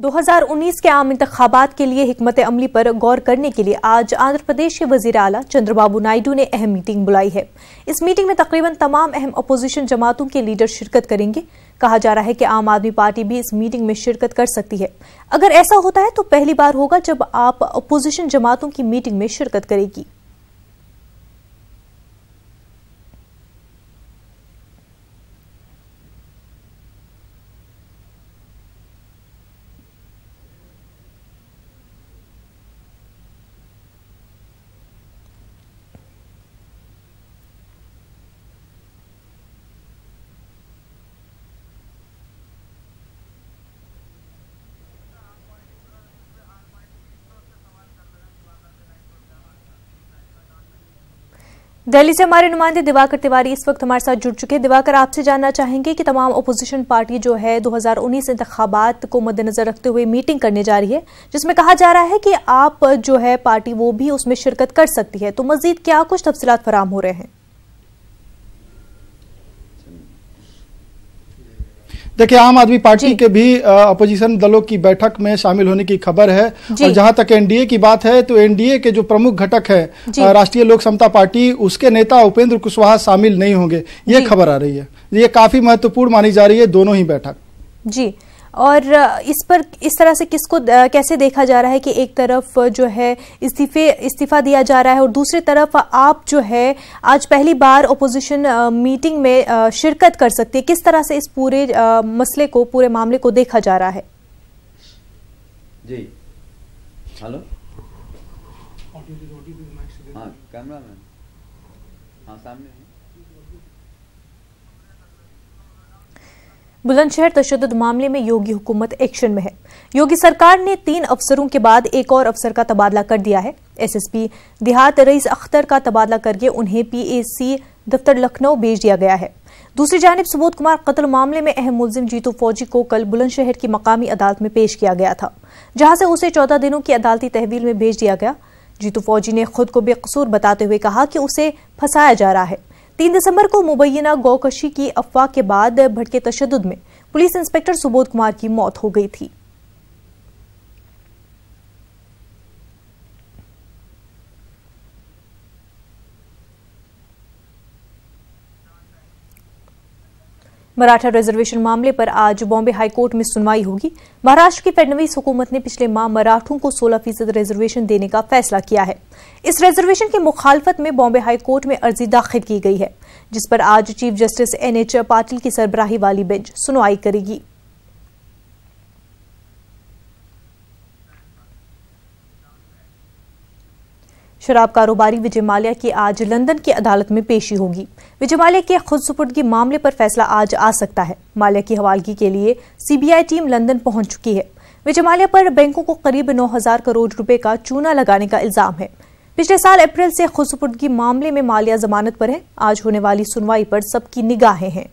2019 के आम इंतखाबात के लिए हिकमत अमली पर गौर करने के लिए आज आंध्र प्रदेश के वजीर आला चंद्रबाबू नायडू ने अहम मीटिंग बुलाई है। इस मीटिंग में तकरीबन तमाम अहम अपोजिशन जमातों के लीडर शिरकत करेंगे। कहा जा रहा है कि आम आदमी पार्टी भी इस मीटिंग में शिरकत कर सकती है। अगर ऐसा होता है तो पहली बार होगा जब आप अपोजिशन जमातों की मीटिंग में शिरकत करेगी। दिल्ली से हमारे नुमाइंदे दिवाकर तिवारी इस वक्त हमारे साथ जुड़ चुके हैं। दिवाकर, आपसे जानना चाहेंगे कि तमाम अपोजिशन पार्टी जो है 2019 इंतखाबात को मद्देनजर रखते हुए मीटिंग करने जा रही है, जिसमें कहा जा रहा है कि आप जो है पार्टी वो भी उसमें शिरकत कर सकती है, तो मजीद क्या कुछ तफसीलात फराम हो रहे हैं? देखिए, आम आदमी पार्टी के भी अपोजिशन दलों की बैठक में शामिल होने की खबर है। और जहां तक एनडीए की बात है तो एनडीए के जो प्रमुख घटक है राष्ट्रीय लोक समता पार्टी, उसके नेता उपेंद्र कुशवाहा शामिल नहीं होंगे, ये खबर आ रही है। ये काफी महत्वपूर्ण मानी जा रही है दोनों ही बैठक। जी, और इस पर इस तरह से किसको कैसे देखा जा रहा है कि एक तरफ जो है इस्तीफा दिया जा रहा है और दूसरी तरफ आप जो है आज पहली बार अपोजिशन मीटिंग में शिरकत कर सकती है, किस तरह से इस पूरे मसले को, पूरे मामले को देखा जा रहा है? जी, हेलो, हाँ कैमरा मैन, हाँ सामने। बुलंदशहर तशद्दुद मामले में योगी हुकूमत एक्शन में है। योगी सरकार ने 3 अफसरों के बाद एक और अफसर का तबादला कर दिया है। एसएसपी देहात रईस अख्तर का तबादला करके उन्हें पीएसी दफ्तर लखनऊ भेज दिया गया है। दूसरी जानिब सुबोध कुमार कत्ल मामले में अहम मुलजिम जीतू फौजी को कल बुलंदशहर की मकामी अदालत में पेश किया गया था, जहां से उसे 14 दिनों की अदालती तहवील में भेज दिया गया। जीतू फौजी ने खुद को बेकसूर बताते हुए कहा कि उसे फंसाया जा रहा है। 3 दिसंबर को मुबैना गौकशी की अफवाह के बाद भड़के तशद्दुद में पुलिस इंस्पेक्टर सुबोध कुमार की मौत हो गई थी। मराठा रिजर्वेशन मामले पर आज बॉम्बे हाईकोर्ट में सुनवाई होगी। महाराष्ट्र की फडणवीस हुकूमत ने पिछले माह मराठों को 16% रिजर्वेशन देने का फैसला किया है। इस रिजर्वेशन की मुखालफत में बॉम्बे हाईकोर्ट में अर्जी दाखिल की गई है, जिस पर आज चीफ जस्टिस NH पाटिल की सरबराही वाली बेंच सुनवाई करेगी। शराब कारोबारी विजय माल्या की आज लंदन की अदालत में पेशी होगी। विजय माल्या के खुदसुपुर्दगी मामले पर फैसला आज आ सकता है। माल्या की हवालगी के लिए सीबीआई टीम लंदन पहुंच चुकी है। विजय माल्या पर बैंकों को करीब 9,000 करोड़ रुपए का चूना लगाने का इल्जाम है। पिछले साल अप्रैल से खुदसुपुर्दगी मामले में माल्या जमानत पर है। आज होने वाली सुनवाई पर सबकी निगाहें हैं।